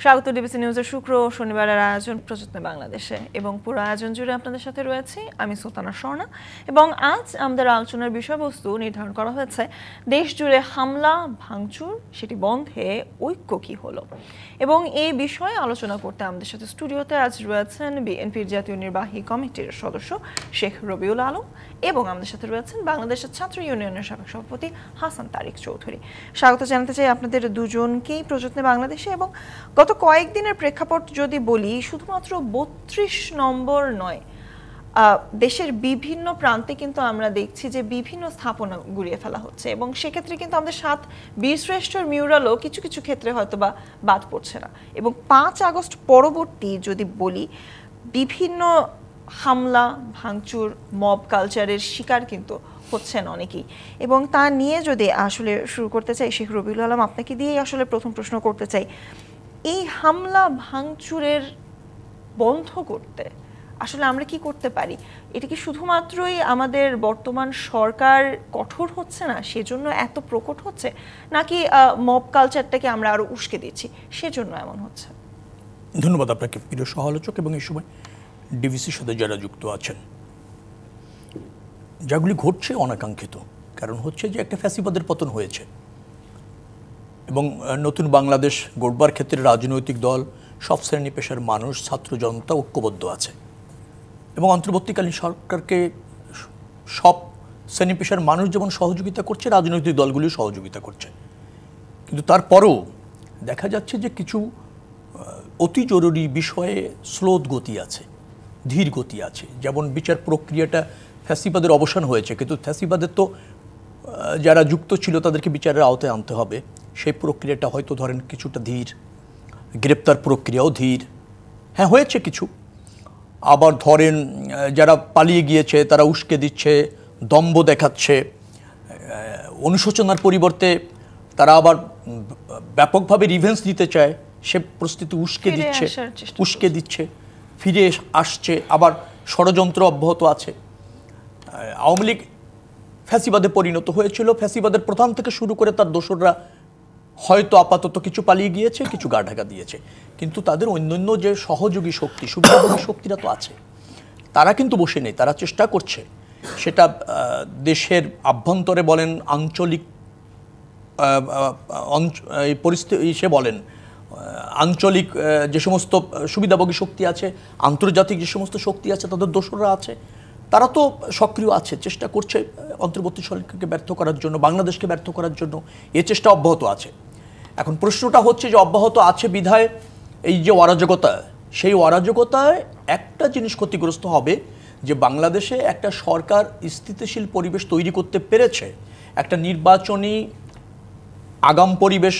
স্বাগত ডিবিসি নিউজের শুক্র ও শনিবারের আয়োজন প্রযত্নে বাংলাদেশে এবং পুরো আয়োজন জুড়ে আপনাদের সাথে রয়েছি আমি সুলতানা স্বর্ণা। এবং আজ আমাদের আলোচনার বিষয়বস্তু নির্ধারণ করা হয়েছে দেশ জুড়ে হামলা ভাঙচুর সেটি বন্ধে ঐক্য কি হলো। এবং এই বিষয়ে আলোচনা করতে আমাদের সাথে স্টুডিওতে আজ রয়েছেন বিএনপির জাতীয় নির্বাহী কমিটির সদস্য শেখ রবিউল আলম এবং আমাদের সাথে রয়েছেন বাংলাদেশের ছাত্র ইউনিয়নের সাবেক সভাপতি হাসান তারিক চৌধুরী। স্বাগত জানাতে চাই আপনাদের দুজনকেই প্রযত্নে বাংলাদেশে। এবং গত কয়েকদিনের প্রেক্ষাপট যদি বলি, শুধুমাত্র ৩২ নম্বর নয়, দেশের বিভিন্ন প্রান্তে কিন্তু আমরা দেখছি যে বিভিন্ন স্থাপনা গুড়িয়ে ফেলা হচ্ছে এবং সেক্ষেত্রে কিন্তু আমাদের ৭ বীরশ্রেষ্ঠর মিউরালও কিছু কিছু ক্ষেত্রে হয়তো বা বাদ পড়ছে না। এবং ৫ আগস্ট পরবর্তী যদি বলি, বিভিন্ন হামলা ভাঙচুর মব কালচারের শিকার কিন্তু হচ্ছেন অনেকেই। এবং তা নিয়ে যদি আসলে শুরু করতে চাই, শেখ রবিউল আলম আপনাকে দিয়েই আসলে প্রথম প্রশ্ন করতে চাই, এই হামলা ভাঙচুরের বন্ধ করতে আসলে আমরা কি করতে পারি? এটা কি শুধুমাত্রই আমাদের বর্তমান সরকার কঠোর হচ্ছে না সেজন্য এত প্রকট হচ্ছে, নাকি মব কালচারটাকে আমরা আরো উস্কে দিচ্ছি সেজন্য এমন হচ্ছে? ধন্যবাদ আপনাকে প্রিয় সহ-আলোচক এবং এই সময় ডিবিসির সাথে যারা যুক্ত আছেন। যাগুলি ঘটছে অনাকাঙ্ক্ষিত, কারণ হচ্ছে যে একটা ফ্যাসিবাদের পতন হয়েছে এবং নতুন বাংলাদেশ গড়বার ক্ষেত্রে রাজনৈতিক দল, সব শ্রেণী পেশার মানুষ, ছাত্র জনতা ঐক্যবদ্ধ আছে এবং অন্তর্বর্তীকালীন সরকারকে সব শ্রেণী পেশার মানুষ যেমন সহযোগিতা করছে, রাজনৈতিক দলগুলিও সহযোগিতা করছে। কিন্তু তারপরও দেখা যাচ্ছে যে কিছু অতি জরুরি বিষয়ে স্লোত গতি আছে, ধীর গতি আছে। যেমন বিচার প্রক্রিয়াটা, ফ্যাসিবাদের অবসান হয়েছে কিন্তু ফ্যাসিবাদের তো যারা যুক্ত ছিল তাদেরকে বিচারের আওতায় আনতে হবে, সেই প্রক্রিয়াটা হয়তো ধরেন কিছুটা ধীর। গ্রেপ্তার প্রক্রিয়াও ধীর, হ্যাঁ হয়েছে কিছু। আবার ধরেন যারা পালিয়ে গিয়েছে তারা উস্কে দিচ্ছে, দম্ভ দেখাচ্ছে, অনুশোচনার পরিবর্তে তারা আবার ব্যাপকভাবে রিভেন্স দিতে চায়, সে পরিস্থিতি উস্কে দিচ্ছে, ফিরে আসছে। আবার ষড়যন্ত্র অব্যাহত আছে। আওয়ামী লীগ ফ্যাসিবাদে পরিণত হয়েছিল, ফ্যাসিবাদের প্রধান থেকে শুরু করে তার দোসররা হয়তো আপাতত কিছু পালিয়ে গিয়েছে, কিছু গা ঢাকা দিয়েছে, কিন্তু তাদের অন্যান্য যে সহযোগী শক্তি, সুবিধাভোগী শক্তিরা তো আছে, তারা কিন্তু বসে নেই, তারা চেষ্টা করছে। সেটা দেশের আভ্যন্তরে বলেন, আঞ্চলিক পরিস্থিতি সে বলেন, আঞ্চলিক যে সমস্ত সুবিধাভোগী শক্তি আছে, আন্তর্জাতিক যে সমস্ত শক্তি আছে, তাদের দোসররা আছে, তারা তো সক্রিয় আছে, চেষ্টা করছে অন্তর্বর্তী সরকারকে ব্যর্থ করার জন্য, বাংলাদেশকে ব্যর্থ করার জন্য। এ চেষ্টা অব্যাহত আছে। এখন প্রশ্নটা হচ্ছে যে অব্যাহত আছে বিধায় এই যে অরাজকতা, সেই অরাজকতায় একটা জিনিস ক্ষতিগ্রস্ত হবে যে বাংলাদেশে একটা সরকার স্থিতিশীল পরিবেশ তৈরি করতে পেরেছে, একটা নির্বাচনী আগাম পরিবেশ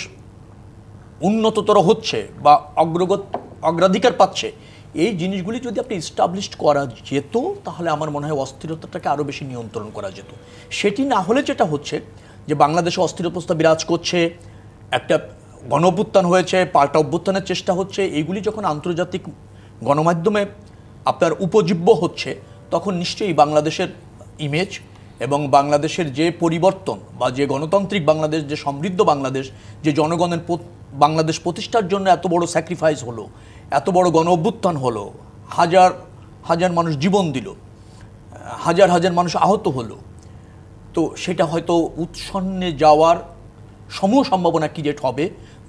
উন্নততর হচ্ছে বা অগ্রাধিকার পাচ্ছে। এই জিনিসগুলি যদি আপনি এস্টাবলিশড করা যেত তাহলে আমার মনে হয় অস্থিরতাটাকে আরও বেশি নিয়ন্ত্রণ করা যেত। সেটি না হলে যেটা হচ্ছে যে বাংলাদেশে অস্থিরতা বিরাজ করছে, একটা গণ অভ্যুত্থান হয়েছে, পাল্টা অভ্যুত্থানের চেষ্টা হচ্ছে, এইগুলি যখন আন্তর্জাতিক গণমাধ্যমে আপনার উপজীব্য হচ্ছে, তখন নিশ্চয়ই বাংলাদেশের ইমেজ এবং বাংলাদেশের যে পরিবর্তন বা যে গণতান্ত্রিক বাংলাদেশ, যে সমৃদ্ধ বাংলাদেশ, যে জনগণের বাংলাদেশ প্রতিষ্ঠার জন্য এত বড় স্যাক্রিফাইস হলো, এত বড় গণ অভ্যুত্থান হলো, হাজার হাজার মানুষ জীবন দিল, হাজার হাজার মানুষ আহত হলো, তো সেটা হয়তো উৎসন্নে যাওয়ার সমূহ সম্ভাবনা ক্রিয়েট হবে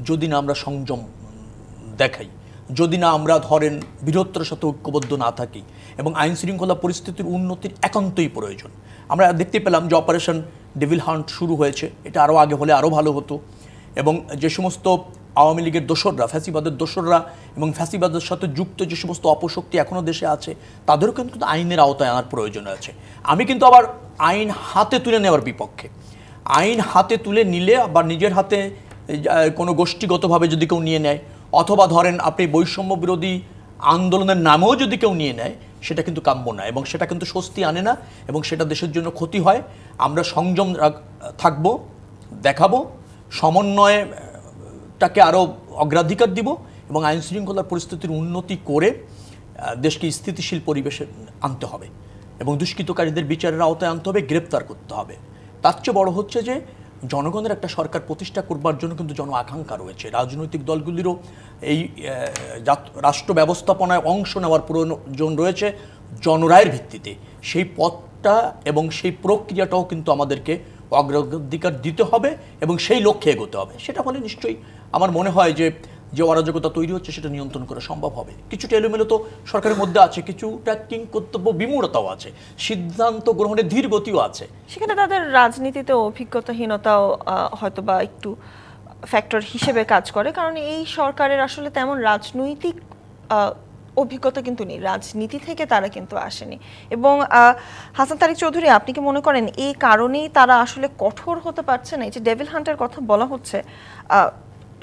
যদি না আমরা সংযম দেখাই, যদি না আমরা ধরেন বৃহত্তর সাথে ঐক্যবদ্ধ না থাকি। এবং আইন শৃঙ্খলা পরিস্থিতির উন্নতির একান্তই প্রয়োজন। আমরা দেখতে পেলাম যে অপারেশন ডেভিল হান্ট শুরু হয়েছে, এটা আরও আগে হলে আরও ভালো হতো। এবং যে সমস্ত আওয়ামী লীগের দোসররা, ফ্যাসিবাদের দোসররা এবং ফ্যাসিবাদের সাথে যুক্ত যে সমস্ত অপশক্তি এখনও দেশে আছে, তাদেরও কিন্তু আইনের আওতায় আনার প্রয়োজন আছে। আমি কিন্তু আবার আইন হাতে তুলে নেওয়ার বিপক্ষে। আইন হাতে তুলে নিলে আবার নিজের হাতে কোনো গোষ্ঠীগতভাবে যদি কেউ নিয়ে নেয়, অথবা ধরেন আপনি বৈষম্য বিরোধী আন্দোলনের নামেও যদি কেউ নিয়ে নেয়, সেটা কিন্তু কাম্য না এবং সেটা কিন্তু স্বস্তি আনে না এবং সেটা দেশের জন্য ক্ষতি হয়। আমরা সংযম থাকব, দেখাবো, সমন্বয়টাকে আরও অগ্রাধিকার দিব এবং আইন শৃঙ্খলার পরিস্থিতির উন্নতি করে দেশকে স্থিতিশীল পরিবেশে আনতে হবে এবং দুষ্কৃতকারীদের বিচারের আওতায় আনতে হবে, গ্রেপ্তার করতে হবে। তার চেয়ে বড় হচ্ছে যে জনগণের একটা সরকার প্রতিষ্ঠা করবার জন্য কিন্তু জন আকাঙ্ক্ষা রয়েছে। রাজনৈতিক দলগুলিরও এই রাষ্ট্র ব্যবস্থাপনায় অংশ নেওয়ার প্রয়োজন রয়েছে জনরায়ের ভিত্তিতে। সেই পথটা এবং সেই প্রক্রিয়াটাও কিন্তু আমাদেরকে অগ্রাধিকার দিতে হবে এবং সেই লক্ষ্যে এগোতে হবে। সেটা হলে নিশ্চয়ই আমার মনে হয় যে অরাজকতা তৈরি হচ্ছে সেটা নিয়ন্ত্রণ করা সম্ভব হবে। কিছুটা এলোমেলো তো সরকারের মধ্যে আছে, কিছুটা কিংকর্তব্য বিমূঢ়তাও আছে, সিদ্ধান্ত গ্রহণের ধীর গতিও আছে। সেখানে তাদের রাজনীতিতে অভিজ্ঞতাহীনতাও হয়তো বা একটু ফ্যাক্টর হিসেবে কাজ করে, কারণ এই সরকারের আসলে তেমন রাজনৈতিক অভিজ্ঞতা কিন্তু নেই, রাজনীতি থেকে তারা কিন্তু আসেনি। এবং হাসান তারিক চৌধুরী, আপনি কি মনে করেন এই কারণেই তারা আসলে কঠোর হতে পারছে না? এই যে ডেভিল হান্টের কথা বলা হচ্ছে,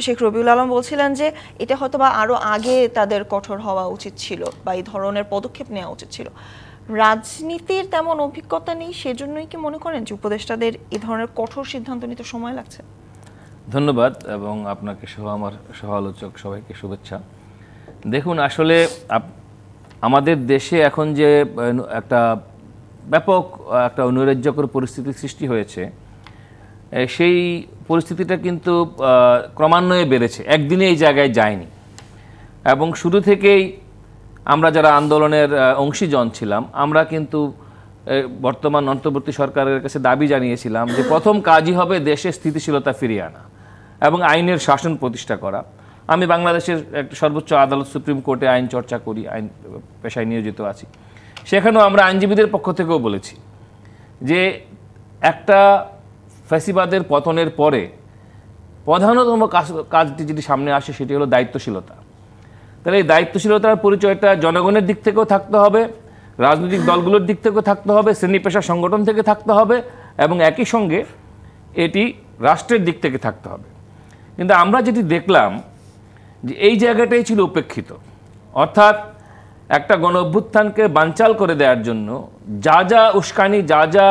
শেখ রবিউল আলম বলছিলেন যে এটা হয়তো বা আরও আগে তাদের কঠোর হওয়া উচিত ছিল বা এই ধরনের পদক্ষেপ নেওয়া উচিত ছিল। রাজনীতির তেমন অভিজ্ঞতা নেই, সেজন্যই কি মনে করেন যে উপদেষ্টাদের এই ধরনের কঠোর সিদ্ধান্ত নিতে সময় লাগছে? ধন্যবাদ, এবং আপনাকে সহ আমার সহ আলোচক সবাইকে শুভেচ্ছা। দেখুন, আসলে আমাদের দেশে এখন যে একটা ব্যাপক একটা নৈরাজ্যকর পরিস্থিতি সৃষ্টি হয়েছে, সেই পরিস্থিতিটা কিন্তু ক্রমান্বয়ে বেড়েছে, একদিনে এই জায়গায় যায়নি। এবং শুরু থেকেই আমরা যারা আন্দোলনের অংশীজন ছিলাম, আমরা কিন্তু বর্তমান অন্তর্বর্তী সরকারের কাছে দাবি জানিয়েছিলাম যে প্রথম কাজই হবে দেশে স্থিতিশীলতা ফিরিয়ে আনা এবং আইনের শাসন প্রতিষ্ঠা করা। আমি বাংলাদেশের একটা সর্বোচ্চ আদালত সুপ্রিম কোর্টে আইন চর্চা করি, আইন পেশায় নিয়োজিত আছি। সেখানেও আমরা আইনজীবীদের পক্ষ থেকেও বলেছি যে একটা ফ্যাসিবাদের পতনের পরে প্রধানতম কাজটি যেটি সামনে আসে সেটি হলো দায়িত্বশীলতা। তাহলে এই দায়িত্বশীলতার পরিচয়টা জনগণের দিক থেকেও থাকতে হবে, রাজনৈতিক দলগুলোর দিক থেকেও থাকতে হবে, শ্রেণী পেশা সংগঠন থেকে থাকতে হবে, এবং একই সঙ্গে এটি রাষ্ট্রের দিক থেকে থাকতে হবে। কিন্তু আমরা যেটি দেখলাম যে এই জায়গাটাই ছিল উপেক্ষিত, অর্থাৎ একটা গণ অভ্যুত্থানকে বানচাল করে দেওয়ার জন্য যা যা উস্কানি, যা যা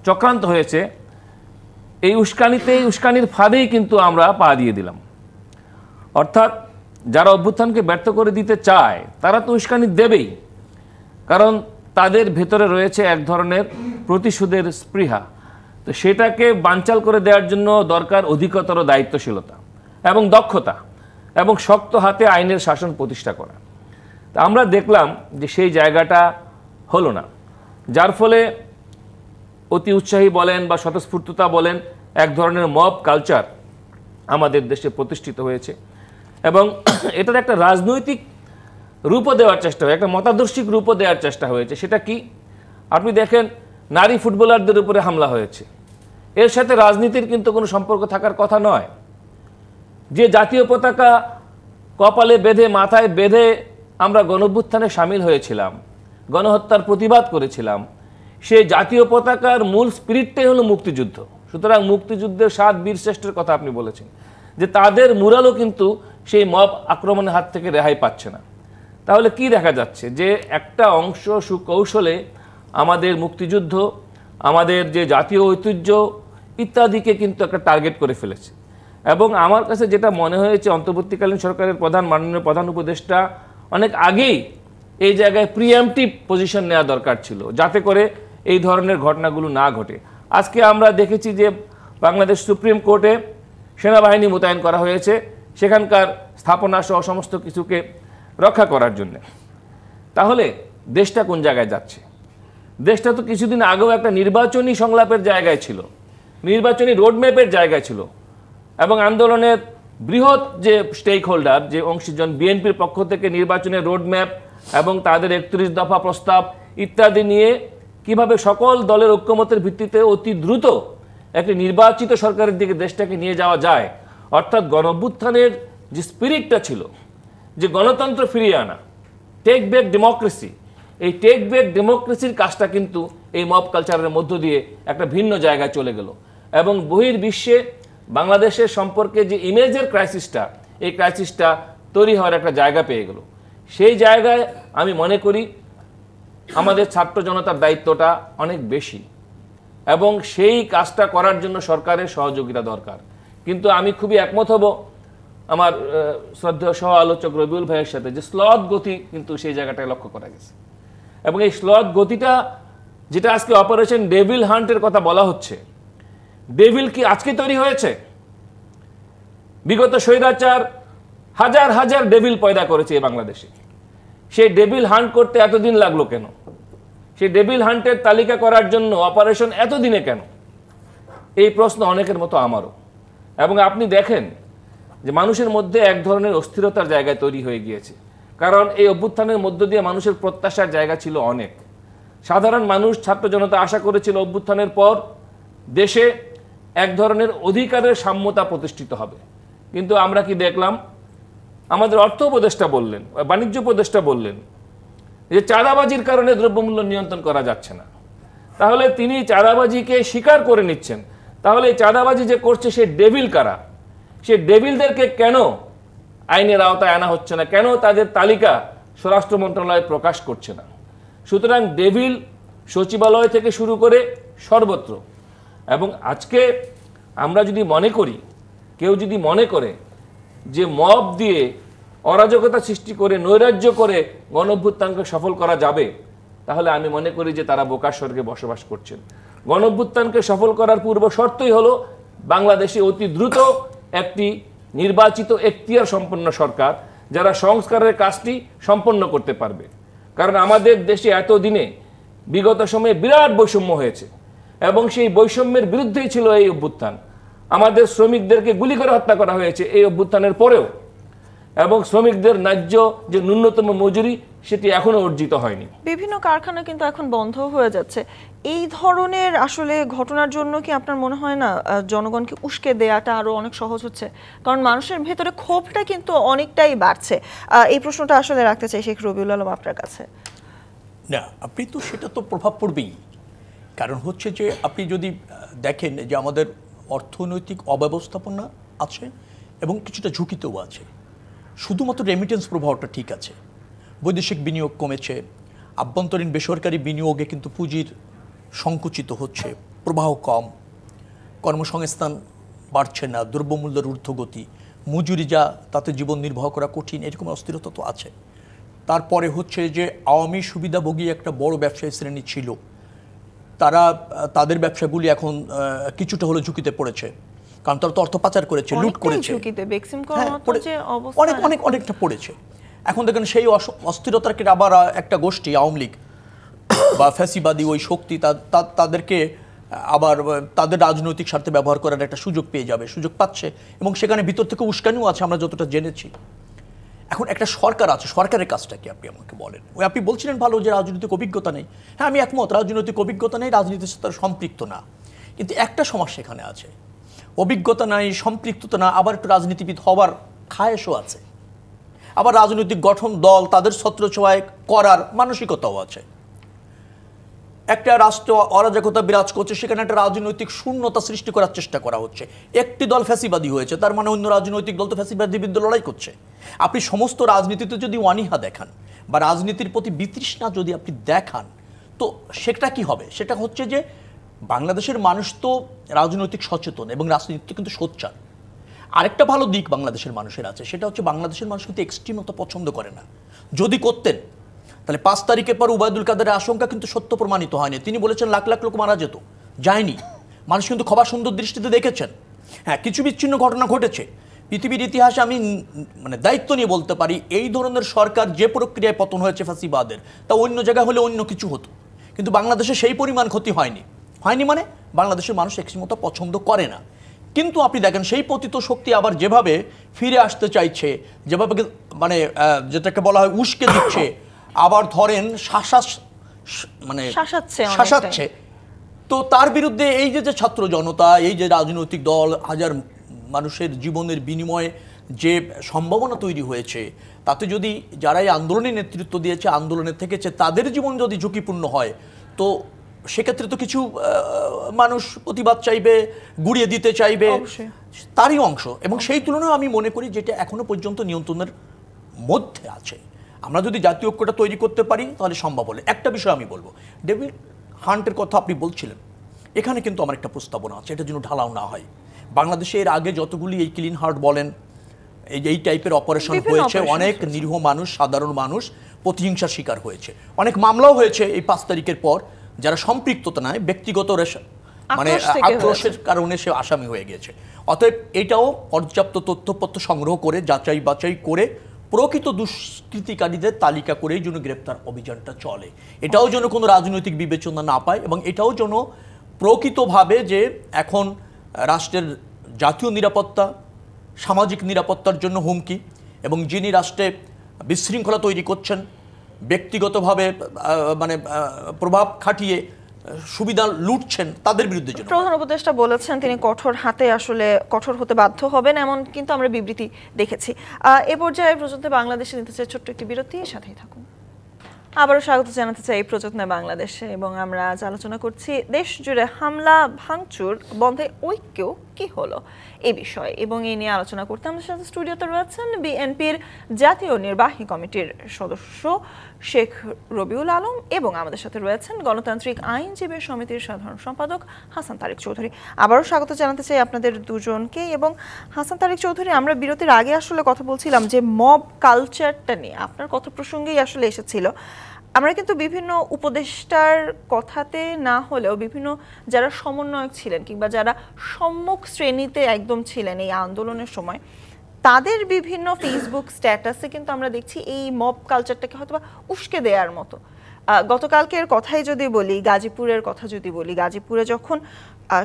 চক্রান্ত হয়েছে, এই উস্কানির ফাঁদেই কিন্তু আমরা পা দিয়ে দিলাম। অর্থাৎ যারা অভ্যুত্থানকে ব্যর্থ করে দিতে চায় তারা তো উস্কানি দেবেই, কারণ তাদের ভেতরে রয়েছে এক ধরনের প্রতিশোধের স্পৃহা। তো সেটাকে বানচাল করে দেওয়ার জন্য দরকার অধিকতর দায়িত্বশীলতা এবং দক্ষতা এবং শক্ত হাতে আইনের শাসন প্রতিষ্ঠা করা। তা আমরা দেখলাম যে সেই জায়গাটা হলো না, যার ফলে অতি উৎসাহী বলেন বা স্বতঃস্ফূর্ততা বলেন, এক ধরনের মব কালচার আমাদের দেশে প্রতিষ্ঠিত হয়েছে এবং এটার একটা রাজনৈতিক রূপও দেওয়ার চেষ্টা হয়, একটা মতাদর্শিক রূপও দেওয়ার চেষ্টা হয়েছে। সেটা কি? আপনি দেখেন, নারী ফুটবলারদের উপরে হামলা হয়েছে, এর সাথে রাজনীতির কিন্তু কোনো সম্পর্ক থাকার কথা নয়। যে জাতীয় পতাকা কপালে বেঁধে, মাথায় বেঁধে আমরা গণঅভ্যুত্থানে সামিল হয়েছিলাম, গণহত্যার প্রতিবাদ করেছিলাম, সেই জাতীয় পতাকার মূল স্পিরিটটাই হলো মুক্তিযুদ্ধ। সুতরাং মুক্তিযুদ্ধের 7 বীর শ্রেষ্ঠের কথা আপনি বলেছেন, যে তাদের মুরালও কিন্তু সেই মব আক্রমণের হাত থেকে রেহাই পাচ্ছে না। তাহলে কি দেখা যাচ্ছে? যে একটা অংশ সুকৌশলে আমাদের মুক্তিযুদ্ধ, আমাদের যে জাতীয় ঐতিহ্য ইত্যাদিকে কিন্তু একটা টার্গেট করে ফেলেছে। এবং আমার কাছে যেটা মনে হয়েছে, অন্তর্বর্তীকালীন সরকারের মাননীয় প্রধান উপদেষ্টা অনেক আগেই এই জায়গায় প্রিএমটিভ পজিশন নেওয়া দরকার ছিল, যাতে করে এই ধরনের ঘটনাগুলো না ঘটে। আজকে আমরা দেখেছি যে বাংলাদেশ সুপ্রিম কোর্টে সেনাবাহিনী মোতায়েন করা হয়েছে সেখানকার স্থাপনা সহ সমস্ত কিছুকে রক্ষা করার জন্য। তাহলে দেশটা কোন জায়গায় যাচ্ছে? দেশটা তো কিছুদিন আগেও একটা নির্বাচনী সংলাপের জায়গায় ছিল, নির্বাচনী রোডম্যাপের জায়গায় ছিল, এবং আন্দোলনের বৃহৎ যে স্টেক হোল্ডার, যে অংশীজন, বিএনপির পক্ষ থেকে নির্বাচনের রোডম্যাপ এবং তাদের 31 দফা প্রস্তাব ইত্যাদি নিয়ে কিভাবে সকল দলের ঐক্যমতের ভিত্তিতে অতি দ্রুত একটি নির্বাচিত সরকারের দিকে দেশটাকে নিয়ে যাওয়া যায়, অর্থাৎ গণঅভ্যুত্থানের যে স্পিরিটটা ছিল, যে গণতন্ত্র ফিরিয়ে আনা, টেক ব্যাক ডেমোক্রেসি, এই টেক ব্যাক ডেমোক্রেসির কাজটা কিন্তু এই মব কালচারের মধ্য দিয়ে একটা ভিন্ন জায়গায় চলে গেল এবং বহির্বিশ্বে বাংলাদেশের সম্পর্কে যে ইমেজের ক্রাইসিসটা, এই ক্রাইসিসটা তৈরি হওয়ার একটা জায়গা পেয়ে গেল। সেই জায়গায় আমি মনে করি আমাদের ছাত্র জনতার দায়িত্বটা অনেক বেশি এবং সেই কাজটা করার জন্য সরকারের সহযোগিতা দরকার। কিন্তু আমি খুবই একমত হব আমার শ্রদ্ধেয় সহ আলোচক রবিউল ভাইয়ের সাথে, যে স্লথ গতি কিন্তু সেই জায়গাটায় লক্ষ্য করা গেছে এবং এই স্লথ গতিটা, যেটা আজকে অপারেশন ডেভিল হান্টের কথা বলা হচ্ছে, ডেভিল কি আজকে তৈরি হয়েছে? বিগত স্বৈরাচার হাজার হাজার ডেভিল পয়দা করেছে এই বাংলাদেশে। সেই ডেভিল হান্ট করতে এতদিন লাগলো কেন? সেই ডেভিল হান্টের তালিকা করার জন্য অপারেশন এতদিনে কেন? এই প্রশ্ন অনেকের মতো আমারও। এবং আপনি দেখেন যে মানুষের মধ্যে এক ধরনের অস্থিরতার জায়গায় তৈরি হয়ে গিয়েছে, কারণ এই অভ্যুত্থানের মধ্য দিয়ে মানুষের প্রত্যাশার জায়গা ছিল অনেক। সাধারণ মানুষ, ছাত্র জনতা আশা করেছিল অভ্যুত্থানের পর দেশে এক ধরনের অধিকারের সাম্যতা প্রতিষ্ঠিত হবে। কিন্তু আমরা কি দেখলাম? আমাদের অর্থ উপদেষ্টা বললেন, বাণিজ্য উপদেষ্টা বললেন যে চাঁদাবাজির কারণে দ্রব্যমূল্য নিয়ন্ত্রণ করা যাচ্ছে না। তাহলে তিনি চাঁদাবাজিকে স্বীকার করে নিচ্ছেন। তাহলে এই চাঁদাবাজি যে করছে সে ডেভিল কারা? সে ডেভিলদেরকে কেন আইনের আওতায় আনা হচ্ছে না? কেন তাদের তালিকা স্বরাষ্ট্র মন্ত্রণালয় প্রকাশ করছে না? সুতরাং ডেভিল সচিবালয় থেকে শুরু করে সর্বত্র। এবং আজকে আমরা যদি মনে করি, কেউ যদি মনে করে যে মব দিয়ে অরাজকতা সৃষ্টি করে, নৈরাজ্য করে গণঅভ্যুত্থানকে সফল করা যাবে, তাহলে আমি মনে করি যে তারা বোকার স্বর্গে বসবাস করছেন। গণঅভ্যুত্থানকে সফল করার পূর্ব শর্তই হলো বাংলাদেশে অতি দ্রুত একটি নির্বাচিত এখতিয়ার সম্পন্ন সরকার, যারা সংস্কারের কাজটি সম্পন্ন করতে পারবে। কারণ আমাদের দেশে এতদিনে বিগত সময়ে বিরাট বৈষম্য হয়েছে এবং সেই বৈষম্যের বিরুদ্ধেই ছিল এই অভ্যুত্থান। আমাদের শ্রমিকদেরকে গুলি করে হত্যা করা হয়েছে এই অভ্যুত্থানের পরেও, এবং শ্রমিকদের ন্যায্য যে ন্যূনতম মজুরি সেটি এখনো অর্জিত হয়নি। বিভিন্ন কারখানা কিন্তু এখন বন্ধ হয়ে যাচ্ছে। এই ধরনের আসলে ঘটনার জন্য কি আপনার মনে হয় না জনগণকে উস্কে দেওয়াটা আরো অনেক সহজ হচ্ছে? কারণ মানুষের ভেতরে ক্ষোভটা কিন্তু অনেকটাই বাড়ছে। এই প্রশ্নটা আসলে রাখতে চাই শেখ রবিউল আলম আপনার কাছে। না, আপনি তো সেটা তো প্রভাব পড়বেই। কারণ হচ্ছে যে আপনি যদি দেখেন যে আমাদের অর্থনৈতিক অব্যবস্থাপনা আছে এবং কিছুটা ঝুঁকিতেও আছে। শুধুমাত্র রেমিটেন্স প্রবাহটা ঠিক আছে, বৈদেশিক বিনিয়োগ কমেছে, আভ্যন্তরীণ বেসরকারি বিনিয়োগে কিন্তু পুঁজির সংকুচিত হচ্ছে, প্রবাহ কম, কর্মসংস্থান বাড়ছে না, দ্রব্যমূল্যের ঊর্ধ্বগতি, মজুরি যা তাতে জীবন নির্বাহ করা কঠিন, এরকম অস্থিরতা তো আছে। তারপরে হচ্ছে যে আওয়ামী সুবিধাভোগী একটা বড় ব্যবসায়ী শ্রেণী ছিল, তারা তাদের ব্যবসাগুলি এখন কিছুটা হলো ঝুঁকিতে পড়েছে, কারণ তারা তো অর্থ পাচার করেছে, লুট করেছে, অনেকটা পড়েছে। এখন দেখেন সেই অস্থিরতাকে আবার একটা গোষ্ঠী আওয়ামী লীগ বা ফ্যাসিবাদী ওই শক্তি তাদেরকে আবার তাদের রাজনৈতিক স্বার্থে ব্যবহার করার একটা সুযোগ পেয়ে যাবে, সুযোগ পাচ্ছে, এবং সেখানে ভিতর থেকে উস্কানিও আছে আমরা যতটা জেনেছি। এখন একটা সরকার আছে, সরকারের কাজটা কি আপনি আমাকে বলেন? ওই আপনি বলছিলেন ভালো যে রাজনৈতিক অভিজ্ঞতা নেই, হ্যাঁ আমি একমত, রাজনৈতিক অভিজ্ঞতা নেই, রাজনীতির সাথে সম্পৃক্ত না, কিন্তু একটা সমস্যা সেখানে আছে, অভিজ্ঞতা নাই, সম্পৃক্ততা না, আবার একটু রাজনীতিবিদ হবার খায়েশও আছে, আবার রাজনৈতিক গঠন দল তাদের ছত্রছোঁয়ায় করার মানসিকতাও আছে। একটা রাষ্ট্র অরাজকতা বিরাজ করছে, সেখানে একটা রাজনৈতিক শূন্যতা সৃষ্টি করার চেষ্টা করা হচ্ছে। একটি দল ফ্যাসিবাদী হয়েছে, তার মানে অন্য রাজনৈতিক দল তো ফ্যাসিবাদীর বিরুদ্ধে লড়াই করছে। আপনি সমস্ত রাজনীতিতে যদি অনীহা দেখান বা রাজনীতির প্রতি বিতৃষ্ণা যদি আপনি দেখান, তো সেটা কি হবে? সেটা হচ্ছে যে বাংলাদেশের মানুষ তো রাজনৈতিক সচেতন এবং রাজনীতি কিন্তু সোচ্চার। আরেকটা ভালো দিক বাংলাদেশের মানুষের আছে, সেটা হচ্ছে বাংলাদেশের মানুষ কিন্তু এক্সট্রিমতা পছন্দ করে না। যদি করতেন তাহলে 5 তারিখের পর উবায়দুল কাদেরের আশঙ্কা কিন্তু সত্য প্রমাণিত হয়নি। তিনি বলেছেন লাখ লাখ লোক মারা যেত, যায়নি। মানুষ কিন্তু খবর সুন্দর দৃষ্টিতে দেখেছেন। হ্যাঁ, কিছু বিচ্ছিন্ন ঘটনা ঘটেছে। পৃথিবীর ইতিহাসে আমি দায়িত্ব নিয়ে বলতে পারি, এই ধরনের সরকার যে প্রক্রিয়ায় পতন হয়েছে ফ্যাসিবাদের, তা অন্য জায়গায় হলে অন্য কিছু হতো, কিন্তু বাংলাদেশে সেই পরিমাণ ক্ষতি হয়নি। মানে বাংলাদেশের মানুষ এক্সট্রিমতা পছন্দ করে না। কিন্তু আপনি দেখেন সেই পতিত শক্তি আবার যেভাবে ফিরে আসতে চাইছে, যেভাবে মানে যেটাকে বলা হয় উস্কে দিচ্ছে, আবার ধরেন শাসাচ্ছে, তো তার বিরুদ্ধে এই যে ছাত্র জনতা, এই যে রাজনৈতিক দল, হাজার মানুষের জীবনের বিনিময়ে যে সম্ভাবনা তৈরি হয়েছে, তাতে যদি যারা এই আন্দোলনের নেতৃত্ব দিয়েছে, আন্দোলনের থেকেছে, তাদের জীবন যদি ঝুঁকিপূর্ণ হয়, তো সেক্ষেত্রে তো কিছু মানুষ প্রতিবাদ চাইবে, গুড়িয়ে দিতে চাইবে, তারই অংশ। এবং সেই তুলনায় আমি মনে করি যেটা এখনো পর্যন্ত নিয়ন্ত্রণের মধ্যে আছে। আমরা যদি জাতীয় ঐক্যটা তৈরি করতে পারি তাহলে সম্ভব হলে। একটা বিষয় আমি বলবো, ডেভিড হান্টের কথা আপনি বলছিলেন, এখানে কিন্তু আমার একটা প্রস্তাবনা আছে, এটা যেন ঢালাও না হয়। বাংলাদেশে এর আগে যতগুলি এই ক্লিন হার্ট বলেন, এই টাইপের অপারেশন হয়েছে, অনেক নিরীহ মানুষ, সাধারণ মানুষ প্রতিহিংসার শিকার হয়েছে, অনেক মামলাও হয়েছে এই 5 তারিখের পর, যারা সম্পৃক্ততা নয়, ব্যক্তিগত মানে আক্রোশের কারণে সে আসামি হয়ে গেছে। অতএব এটাও পর্যাপ্ত তথ্যপত্র সংগ্রহ করে যাচাই বাছাই করে প্রকৃত দুষ্কৃতিকারীদের তালিকা করেই যেন গ্রেপ্তার অভিযানটা চলে, এটাও যেন কোনো রাজনৈতিক বিবেচনা না পায় এবং এটাও যেন প্রকৃতভাবে যে এখন রাষ্ট্রের জাতীয় নিরাপত্তা, সামাজিক নিরাপত্তার জন্য হুমকি এবং যিনি রাষ্ট্রে বিশৃঙ্খলা তৈরি করছেন, ব্যক্তিগতভাবে মানে প্রভাব খাটিয়ে সুবিধা লুটছেন, তাদের বিরুদ্ধে জন্য। প্রধান উপদেষ্টা বলেছেন তিনি কঠোর হাতে আসলে কঠোর হতে বাধ্য হবেন, এমন কিন্তু আমরা বিবৃতি দেখেছি। এ পর্যায়ে প্রযত্নে বাংলাদেশে নিতে চাই ছোট্ট একটি বিরতি, সাথেই থাকুন। আবারও স্বাগত জানাতে চাই প্রযত্নে বাংলাদেশে এবং আমরা আজ আলোচনা করছি দেশ জুড়ে হামলা ভাঙচুর বন্ধে ঐক্য কি হলো এই বিষয়ে, এবং এই নিয়ে আলোচনা করতে আমাদের সাথে স্টুডিওতে রয়েছেন বিএনপির জাতীয় নির্বাহী কমিটির সদস্য শেখ রবিউল আলম এবং আমাদের সাথে রয়েছেন গণতান্ত্রিক আইনজীবী সমিতির সাধারণ সম্পাদক হাসান তারেক চৌধুরী। আবারও স্বাগত জানাতে চাই আপনাদের দুজনকে। এবং হাসান তারেক চৌধুরী, আমরা বিরতির আগে আসলে কথা বলছিলাম যে মব কালচারটা নিয়ে, আপনার কথা প্রসঙ্গেই আসলে এসেছিল। আমরা কিন্তু বিভিন্ন উপদেষ্টার কথাতে না হলেও বিভিন্ন যারা সমন্বয়ক ছিলেন কিংবা যারা সম্মুখ শ্রেণীতে একদম ছিলেন এই আন্দোলনের সময়, তাদের বিভিন্ন ফেসবুক স্ট্যাটাসে কিন্তু আমরা দেখছি এই মব কালচারটাকে হয়তো বা উস্কে দেওয়ার মতো। গতকালকের কথাই যদি বলি, গাজীপুরের কথা যদি বলি, গাজীপুরে যখন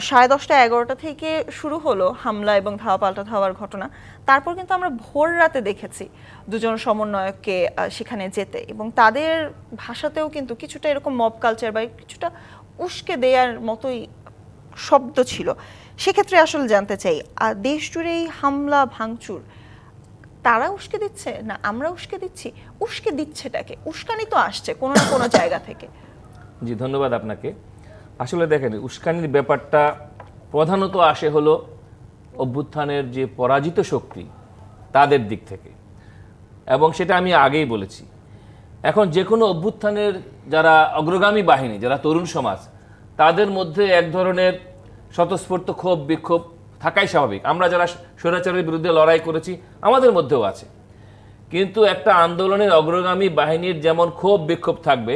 10:30 11টা থেকে শুরু হলো হামলা এবং ধাওয়া পাল্টা ধাওয়ার ঘটনা, তারপর কিন্তু আমরা ভোর রাতে দেখেছি দুজন সমন্বয়ককে সেখানে যেতে, এবং তাদের ভাষাতেও কিন্তু কিছুটা এরকম মব কালচার বা কিছুটা উস্কে দেওয়ার মতোই শব্দ ছিল। সেক্ষেত্রে আসলে জানতে চাই, দেশ জুড়ে এই হামলা ভাঙচুর তারা উস্কে দিচ্ছে না আমরা উস্কে দিচ্ছি? উস্কে দিচ্ছেটাকে? উস্কানি তো আসছে কোনো না কোনো জায়গা থেকে। জি, ধন্যবাদ আপনাকে। আসলে দেখেন, উস্কানির ব্যাপারটা প্রধানত আসে হলো অভ্যুত্থানের যে পরাজিত শক্তি তাদের দিক থেকে, এবং সেটা আমি আগেই বলেছি। এখন যে কোনো অভ্যুত্থানের যারা অগ্রগামী বাহিনী, যারা তরুণ সমাজ, তাদের মধ্যে এক ধরনের স্বতঃস্ফূর্ত ক্ষোভ বিক্ষোভ থাকাই স্বাভাবিক। আমরা যারা স্বৈরাচারের বিরুদ্ধে লড়াই করেছি আমাদের মধ্যেও আছে, কিন্তু একটা আন্দোলনের অগ্রগামী বাহিনীর যেমন ক্ষোভ বিক্ষোভ থাকবে,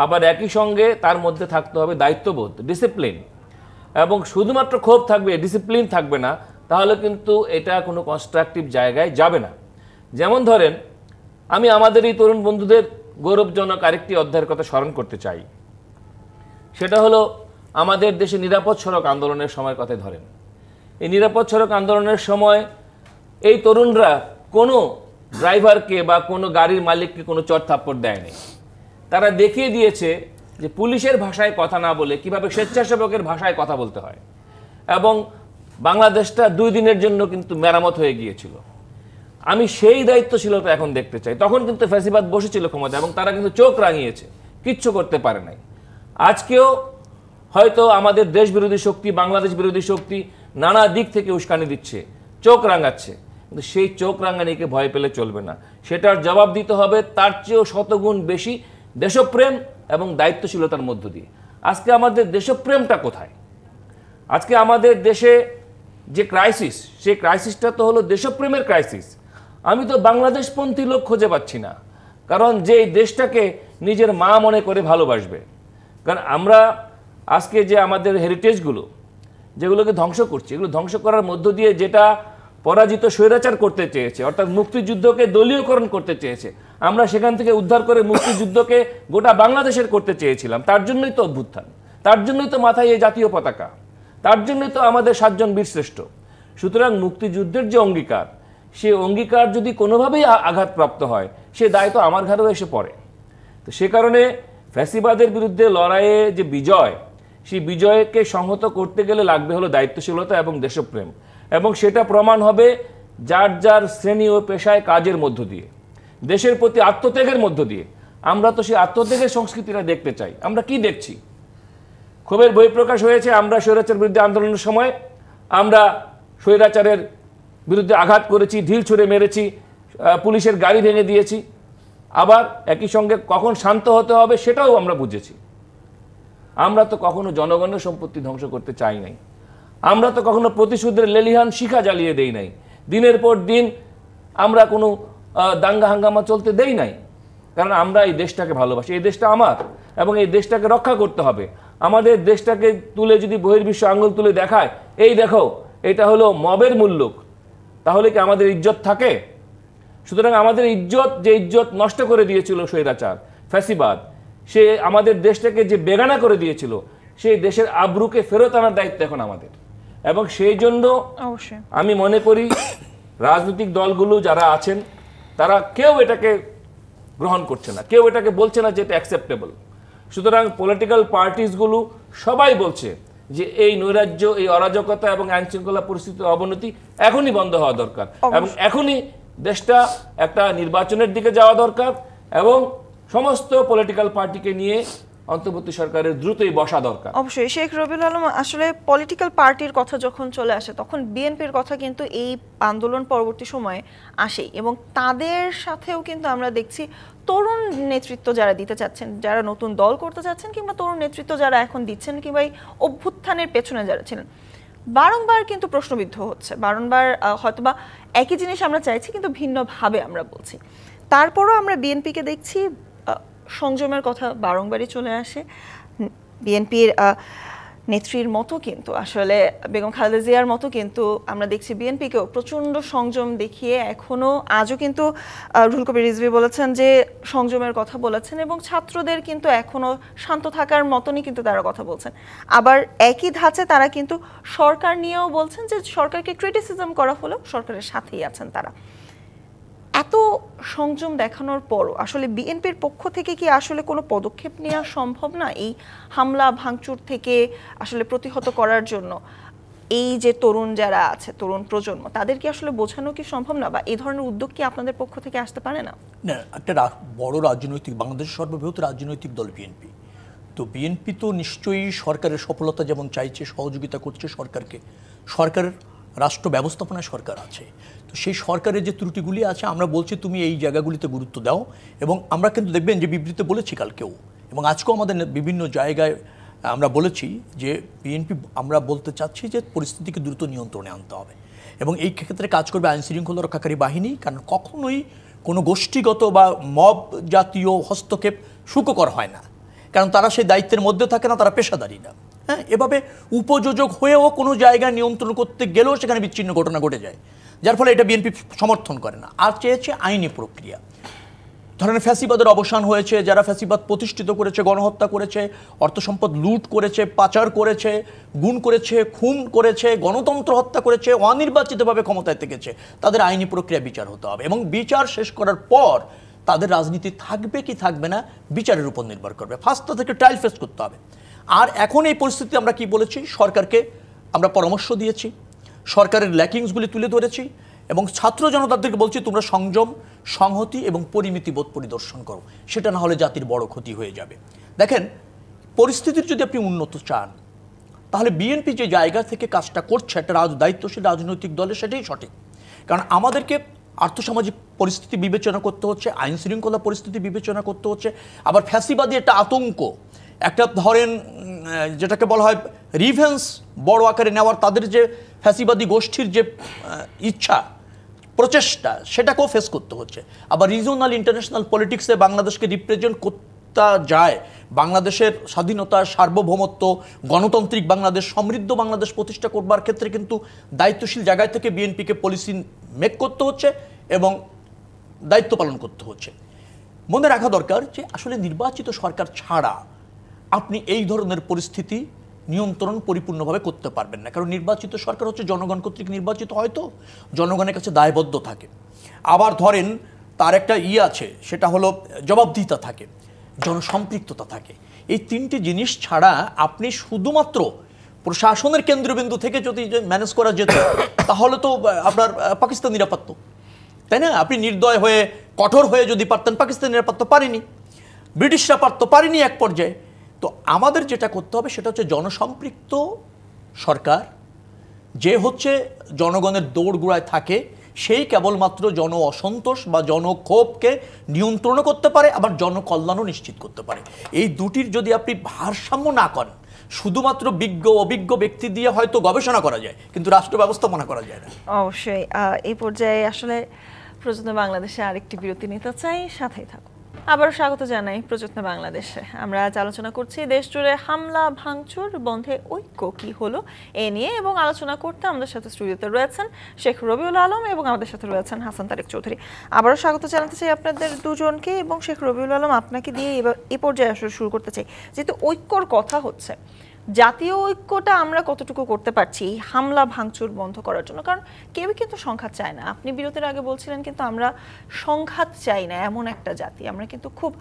আবার একই সঙ্গে তার মধ্যে থাকতে হবে দায়িত্ববোধ, ডিসিপ্লিন। এবং শুধুমাত্র ক্ষোভ থাকবে, ডিসিপ্লিন থাকবে না, তাহলে কিন্তু এটা কোনো কনস্ট্রাকটিভ জায়গায় যাবে না। যেমন ধরেন, আমি আমাদের এই তরুণ বন্ধুদের গৌরবজনক আরেকটি অধ্যায়ের কথা স্মরণ করতে চাই। সেটা হলো আমাদের দেশে নিরাপদ সড়ক আন্দোলনের সময় কথা ধরেন। এই নিরাপদ সড়ক আন্দোলনের সময় এই তরুণরা কোনো ড্রাইভারকে বা কোনো গাড়ির মালিককে কোনো চড় থাপ্পড় দেয়নি। তারা দেখিয়ে দিয়েছে যে পুলিশের ভাষায় কথা না বলে কিভাবে স্বেচ্ছাসেবকের ভাষায় কথা বলতে হয়, এবং বাংলাদেশটা 2 দিনের জন্য কিন্তু মেরামত হয়ে গিয়েছিল। আমি সেই দায়িত্বশীলতা এখন দেখতে চাই। তখন কিন্তু ফ্যাসিবাদ বসেছিল ক্ষমতা এবং তারা কিন্তু চোখ রাঙিয়েছে, কিচ্ছু করতে পারে নাই। আজকেও হয়তো আমাদের দেশ বিরোধী শক্তি, বাংলাদেশ বিরোধী শক্তি নানা দিক থেকে উস্কানি দিচ্ছে, চোখ রাঙাচ্ছে, কিন্তু সেই চোখ রাঙানিকে ভয় পেলে চলবে না। সেটার জবাব দিতে হবে তার চেয়েও শতগুণ বেশি দেশপ্রেম এবং দায়িত্বশীলতার মধ্য দিয়ে। আজকে আমাদের দেশপ্রেমটা কোথায়? আজকে আমাদের দেশে যে ক্রাইসিস, সেই ক্রাইসিসটা তো হলো দেশপ্রেমের ক্রাইসিস। আমি তো বাংলাদেশপন্থী লোক খুঁজে পাচ্ছি না, কারণ যে দেশটাকে নিজের মা মনে করে ভালোবাসবে। কারণ আমরা আজকে যে আমাদের হেরিটেজগুলো যেগুলোকে ধ্বংস করছি, এগুলো ধ্বংস করার মধ্য দিয়ে যেটা পরাজিত স্বৈরাচার করতে চেয়েছে, অর্থাৎ মুক্তিযুদ্ধকে দলীয়করণ করতে চেয়েছে, আমরা সেখান থেকে উদ্ধার করে মুক্তিযুদ্ধকে গোটা বাংলাদেশের করতে চেয়েছিলাম। তার জন্যই তো অভ্যুত্থান, তার জন্যই তো মাথায় এই জাতীয় পতাকা, তার জন্যই তো আমাদের 7 জন বীরশ্রেষ্ঠ। সুতরাং মুক্তিযুদ্ধের যে অঙ্গীকার, সে অঙ্গীকার যদি কোনোভাবেই আঘাতপ্রাপ্ত হয়, সে দায় তো আমার ঘরেও এসে পড়ে। তো সে কারণে ফ্যাসিবাদের বিরুদ্ধে লড়াইয়ে যে বিজয়, সেই বিজয়কে সংহত করতে গেলে লাগবে হলো দায়িত্বশীলতা এবং দেশপ্রেম, এবং সেটা প্রমাণ হবে যার যার শ্রেণী ও পেশায় কাজের মধ্য দিয়ে, দেশের প্রতি আত্মত্যাগের মধ্য দিয়ে। আমরা তো সেই আত্মত্যাগের সংস্কৃতিটা দেখতে চাই। আমরা কি দেখছি? ক্ষোভের বহিঃপ্রকাশ হয়েছে। আমরা স্বৈরাচারের বিরুদ্ধে আন্দোলনের সময় আমরা স্বৈরাচারের বিরুদ্ধে আঘাত করেছি, ঢিল ছুঁড়ে মেরেছি, পুলিশের গাড়ি ভেঙে দিয়েছি। আবার একই সঙ্গে কখন শান্ত হতে হবে সেটাও আমরা বুঝেছি। আমরা তো কখনো জনগণের সম্পত্তি ধ্বংস করতে চাই নাই। আমরা তো কখনো প্রতিশোধের লেলিহান শিখা জ্বালিয়ে দেই নাই। দিনের পর দিন আমরা কোনো দাঙ্গা হাঙ্গামা চলতে দেই নাই। কারণ আমরা এই দেশটাকে ভালোবাসি, এই দেশটা আমার এবং এই দেশটাকে রক্ষা করতে হবে। আমাদের দেশটাকে তুলে যদি বহির্বিশ্ব আঙুল তুলে দেখায়, এই দেখো এটা হলো মবের মুল্লুক, তাহলে কি আমাদের ইজ্জত থাকে? সুতরাং আমাদের ইজ্জত, যে ইজ্জত নষ্ট করে দিয়েছিল স্বৈরাচার ফ্যাসিবাদ, সে আমাদের দেশটাকে যে বেগানা করে দিয়েছিল, সেই দেশের আব্রুকে ফেরত আনার দায়িত্ব এখন আমাদের। এবং সেই জন্য আমি মনে করি রাজনৈতিক দলগুলো যারা আছেন তারা কেউ এটাকে গ্রহণ করছে না, কেউ এটাকে বলছে না যে এটা অ্যাকসেপ্টেবল। সুতরাং পলিটিক্যাল পার্টিসগুলো সবাই বলছে যে এই নৈরাজ্য, এই অরাজকতা এবং আইন শৃঙ্খলা পরিস্থিতির অবনতি এখনই বন্ধ হওয়া দরকার এবং এখনই দেশটা একটা নির্বাচনের দিকে যাওয়া দরকার এবং সমস্ত পলিটিক্যাল পার্টিকে নিয়ে অন্তর্বর্তী সরকারের দ্রুতই বসা দরকার। অবশ্যই শেখ রবিউল আলম, আসলে পলিটিক্যাল পার্টির কথা যখন চলে আসে তখন বিএনপির কথা কিন্তু এই আন্দোলন পরবর্তী সময়ে আসেই, এবং তাদের সাথেও কিন্তু আমরা দেখছি তরুণ নেতৃত্ব যারা দিতে চাচ্ছেন, যারা নতুন দল করতে চাচ্ছেন, কিংবা তরুণ নেতৃত্ব যারা এখন দিচ্ছেন, কিংবা এই অভ্যুত্থানের পেছনে যারা ছিলেন, বারংবার কিন্তু প্রশ্নবিদ্ধ হচ্ছে। বারংবার হয়তোবা একই জিনিস আমরা চাইছি কিন্তু ভিন্নভাবে আমরা বলছি। তারপরও আমরা বিএনপিকে দেখছি সংযমের কথা বারংবারই চলে আসে। বিএনপির নেত্রীর মতো কিন্তু আসলে বেগম খালেদা জিয়ার মতো কিন্তু আমরা দেখছি বিএনপিকেও প্রচণ্ড সংযম দেখিয়ে এখনও আজও কিন্তু রুহুল কবির রিজভী বলেছেন যে সংযমের কথা বলেছেন, এবং ছাত্রদের কিন্তু এখনও শান্ত থাকার মতনই কিন্তু তারা কথা বলছেন। আবার একই ধাঁচে তারা কিন্তু সরকার নিয়েও বলছেন যে সরকারকে ক্রিটিসিজম করা হলেও সরকারের সাথেই আছেন তারা। এত সংযম দেখানোর পরও আসলে বিএনপির পক্ষ থেকে কি আসলে কোনো পদক্ষেপ নেওয়া সম্ভব না এই হামলা ভাঙচুর থেকে আসলে প্রতিহত করার জন্য? এই যে তরুণ যারা আছে, তরুণ প্রজন্ম, তাদের কি আসলে বোঝানো কি সম্ভব না, বা এই ধরনের উদ্যোগ কি আপনাদের পক্ষ থেকে আসতে পারে না? না, একটা বড় রাজনৈতিক, বাংলাদেশের সর্ববৃহৎ রাজনৈতিক দল বিএনপি। তো বিএনপি তো নিশ্চয়ই সরকারের সফলতা যেমন চাইছে, সহযোগিতা করছে সরকারকে। সরকারের রাষ্ট্র ব্যবস্থাপনায় সরকার আছে, তো সেই সরকারের যে ত্রুটিগুলি আছে আমরা বলছি তুমি এই জায়গাগুলিতে গুরুত্ব দাও। এবং আমরা কিন্তু দেখবেন যে বিবৃতিতে বলেছি কালকেও এবং আজকেও আমাদের বিভিন্ন জায়গায় আমরা বলেছি যে বিএনপি আমরা বলতে চাচ্ছি যে পরিস্থিতিকে দ্রুত নিয়ন্ত্রণে আনতে হবে এবং এই ক্ষেত্রে কাজ করবে আইন শৃঙ্খলা রক্ষাকারী বাহিনী। কারণ কখনোই কোনো গোষ্ঠীগত বা মব জাতীয় হস্তক্ষেপ সুখকর হয় না, কারণ তারা সেই দায়িত্বের মধ্যে থাকে না, তারা পেশাদারি না। হ্যাঁ, এভাবে উপযোজক হয়েও কোনো জায়গায় নিয়ন্ত্রণ করতে গেলেও সেখানে বিচ্ছিন্ন ঘটনা ঘটে যায়, যার ফলে এটা বিএনপি সমর্থন করে না। আর চেয়েছে আইনি প্রক্রিয়া। ধরেন ফ্যাসিবাদের অবসান হয়েছে, যারা ফ্যাসিবাদ প্রতিষ্ঠিত করেছে, গণহত্যা করেছে, অর্থ সম্পদ লুট করেছে, পাচার করেছে, গুম করেছে, খুন করেছে, গণতন্ত্র হত্যা করেছে, অনির্বাচিতভাবে ক্ষমতায় থেকেছে, তাদের আইনি প্রক্রিয়া বিচার হতে হবে এবং বিচার শেষ করার পর তাদের রাজনীতি থাকবে কি থাকবে না বিচারের উপর নির্ভর করবে। ফার্স্ট থেকে ট্রায়াল ফেস করতে হবে। আর এখন এই পরিস্থিতি আমরা কি বলেছি, সরকারকে আমরা পরামর্শ দিয়েছি, সরকারের ল্যাকিংসগুলি তুলে ধরেছি এবং ছাত্র জনতাদেরকে বলছি তোমরা সংযম, সংহতি এবং পরিমিতিবোধ পরিদর্শন করো, সেটা না হলে জাতির বড় ক্ষতি হয়ে যাবে। দেখেন, পরিস্থিতির যদি আপনি উন্নত চান তাহলে বিএনপি যে জায়গা থেকে কাজটা করছে একটা দায়িত্বশীল রাজনৈতিক দলের, সেটাই সঠিক। কারণ আমাদেরকে আর্থসামাজিক পরিস্থিতি বিবেচনা করতে হচ্ছে, আইন শৃঙ্খলা পরিস্থিতি বিবেচনা করতে হচ্ছে, আবার ফ্যাসিবাদী একটা আতঙ্ক, একটা ধরেন যেটাকে বলা হয় রিভেন্স বড় আকারে নেওয়ার, তাদের যে ফ্যাসিবাদী গোষ্ঠীর যে ইচ্ছা প্রচেষ্টা, সেটাকেও ফেস করতে হচ্ছে। আবার রিজনাল ইন্টারন্যাশনাল পলিটিক্সে বাংলাদেশকে রিপ্রেজেন্ট করতে যায়, বাংলাদেশের স্বাধীনতা, সার্বভৌমত্ব, গণতান্ত্রিক বাংলাদেশ, সমৃদ্ধ বাংলাদেশ প্রতিষ্ঠা করবার ক্ষেত্রে কিন্তু দায়িত্বশীল জায়গায় থেকে বিএনপিকে পলিসি মেক করতে হচ্ছে এবং দায়িত্ব পালন করতে হচ্ছে। মনে রাখা দরকার যে আসলে নির্বাচিত সরকার ছাড়া আপনি এই ধরনের পরিস্থিতি নিয়ন্ত্রণ পরিপূর্ণভাবে করতে পারবেন না। কারণ নির্বাচিত সরকার হচ্ছে জনগণ কর্তৃক নির্বাচিত, হয়তো জনগণের কাছে দায়বদ্ধ থাকে। আবার ধরেন তার একটা আছে, সেটা হলো জবাবদিহিতা থাকে, জনসম্পৃক্ততা থাকে। এই তিনটি জিনিস ছাড়া আপনি শুধুমাত্র প্রশাসনের কেন্দ্রবিন্দু থেকে যদি ম্যানেজ করা যেত তাহলে তো আপনার পাকিস্তান নিরাপত্তা, তাই না? আপনি নির্দয় হয়ে কঠোর হয়ে যদি পারতেন, পাকিস্তান নিরাপত্তা পারেনি, ব্রিটিশরা পারতো, পারেনি এক পর্যায়ে। তো আমাদের যেটা করতে হবে সেটা হচ্ছে জনসম্পৃক্ত সরকার, যে হচ্ছে জনগণের দৌড়গোড়ায় থাকে, সেই কেবলমাত্র জন অসন্তোষ বা জনক্ষোভকে নিয়ন্ত্রণ করতে পারে, আবার জনকল্যাণও নিশ্চিত করতে পারে। এই দুটির যদি আপনি ভারসাম্য না করেন, শুধুমাত্র বিজ্ঞ অভিজ্ঞ ব্যক্তি দিয়ে হয়তো গবেষণা করা যায়, কিন্তু রাষ্ট্র ব্যবস্থাপনা করা যায় না। অবশ্যই এই পর্যায়ে আসলে প্রয়োজনে বাংলাদেশে আরেকটি বিরতি নিতে চাই, সাথেই থাকুন। আবার স্বাগত জানাই প্রযত্ন বাংলাদেশে। আমরা আজ আলোচনা করছি দেশ জুড়ে হামলা ভাঙচুর বন্ধে ঐক্য কি হলো এ নিয়ে, এবং আলোচনা করতে আমাদের সাথে স্টুডিওতে রয়েছেন শেখ রবিউল আলম এবং আমাদের সাথে রয়েছেন হাসান তারেক চৌধুরী। আবারও স্বাগত জানাতে চাই আপনাদের দুজনকে, এবং শেখ রবিউল আলম আপনাকে দিয়ে এবার এ পর্যায়ে আসলে শুরু করতে চাই। যেহেতু ঐক্যর কথা হচ্ছে, জাতীয় ঐক্যটা আমরা কতটুকু করতে পারছি হামলা ভাঙচুর বন্ধ করার জন্য? কারণ কেউ কিন্তু সংঘাত চায় না। আপনি বিরতির আগে বলছিলেন কিন্তু আমরা সংঘাত চাই না এমন একটা জাতি, আমরা কিন্তু খুব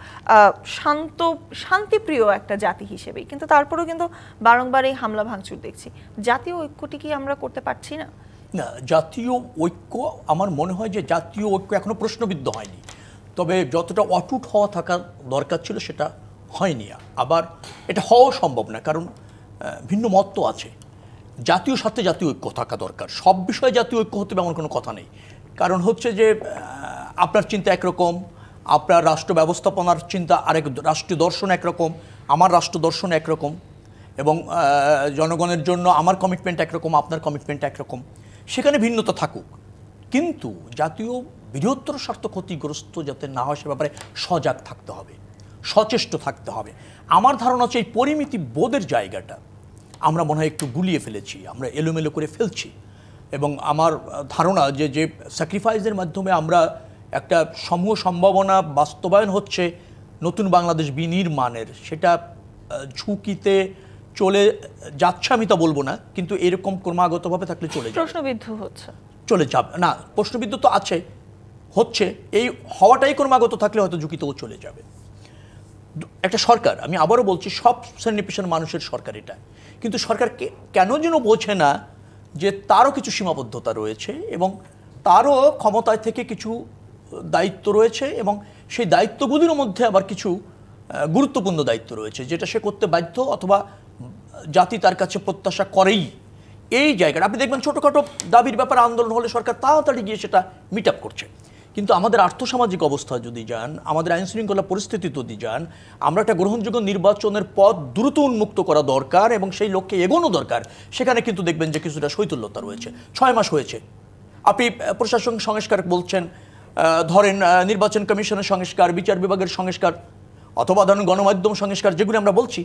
শান্তিপ্রিয় একটা জাতি হিসেবেই, কিন্তু তারপরেও কিন্তু বারংবার এই হামলা ভাঙচুর দেখছি। জাতীয় ঐক্যটি কি আমরা করতে পারছি না? না, জাতীয় ঐক্য আমার মনে হয় যে জাতীয় ঐক্য এখনো প্রশ্নবিদ্ধ হয়নি, তবে যতটা অটুট হওয়া থাকার দরকার ছিল সেটা হয়নি। আবার এটা হওয়া সম্ভব না, কারণ ভিন্ন মত তো আছে। জাতীয় স্বার্থে জাতীয় ঐক্য থাকা দরকার, সব বিষয়ে জাতীয় ঐক্য হতে এমন কোনো কথা নেই। কারণ হচ্ছে যে আপনার চিন্তা একরকম, আপনার রাষ্ট্র ব্যবস্থাপনার চিন্তা আরেক, রাষ্ট্রীয় দর্শন একরকম, আমার রাষ্ট্র দর্শন একরকম, এবং জনগণের জন্য আমার কমিটমেন্ট একরকম, আপনার কমিটমেন্ট একরকম, সেখানে ভিন্নতা থাকুক, কিন্তু জাতীয় বৃহত্তর স্বার্থ ক্ষতিগ্রস্ত যাতে না হয় সে ব্যাপারে সজাগ থাকতে হবে, সচেষ্ট থাকতে হবে। আমার ধারণা হচ্ছে এই পরিমিতি বোধের জায়গাটা আমরা মনে হয় একটু গুলিয়ে ফেলেছি, আমরা এলোমেলো করে ফেলছি। এবং আমার ধারণা যে যে স্যাক্রিফাইসের মাধ্যমে আমরা একটা সমূহ সম্ভাবনা বাস্তবায়ন হচ্ছে নতুন বাংলাদেশ বিনির্মাণের, সেটা ঝুঁকিতে চলে যাচ্ছে আমি তা বলবো না, কিন্তু এরকম ক্রমাগতভাবে থাকলে চলে যাবে, প্রশ্নবিদ্ধ হচ্ছে, চলে যাবে না। প্রশ্নবিদ্ধ তো আছে, হচ্ছে, এই হওয়াটাই ক্রমাগত থাকলে হয়তো ঝুঁকিতেও চলে যাবে। একটা সরকার, আমি আবারও বলছি, সব শ্রেণী পেশার মানুষের সরকার এটা, কিন্তু সরকার কেন যেন বোঝে না যে তারও কিছু সীমাবদ্ধতা রয়েছে এবং তারও ক্ষমতায় থেকে কিছু দায়িত্ব রয়েছে, এবং সেই দায়িত্বগুলির মধ্যে আবার কিছু গুরুত্বপূর্ণ দায়িত্ব রয়েছে যেটা সে করতে বাধ্য, অথবা জাতি তার কাছে প্রত্যাশা করেই। এই জায়গাটা আপনি দেখবেন ছোটোখাটো দাবির ব্যাপারে আন্দোলন হলে সরকার তাড়াতাড়ি গিয়ে সেটা মিট আপ করছে, কিন্তু আমাদের আর্থসামাজিক অবস্থা যদি যান, আমাদের আইনশৃঙ্খলা পরিস্থিতি যদি যান, আমরা একটা গ্রহণযোগ্য নির্বাচনের পথ দ্রুত উন্মুক্ত করা দরকার এবং সেই লক্ষ্যে এগোনো দরকার। সেখানে কিন্তু দেখবেন যে কিছুটা শৈথল্যতা রয়েছে। 6 মাস হয়েছে, আপনি প্রশাসন সংস্কার বলছেন, ধরেন নির্বাচন কমিশনের সংস্কার, বিচার বিভাগের সংস্কার, অথবা ধরেন গণমাধ্যম সংস্কার, যেগুলি আমরা বলছি,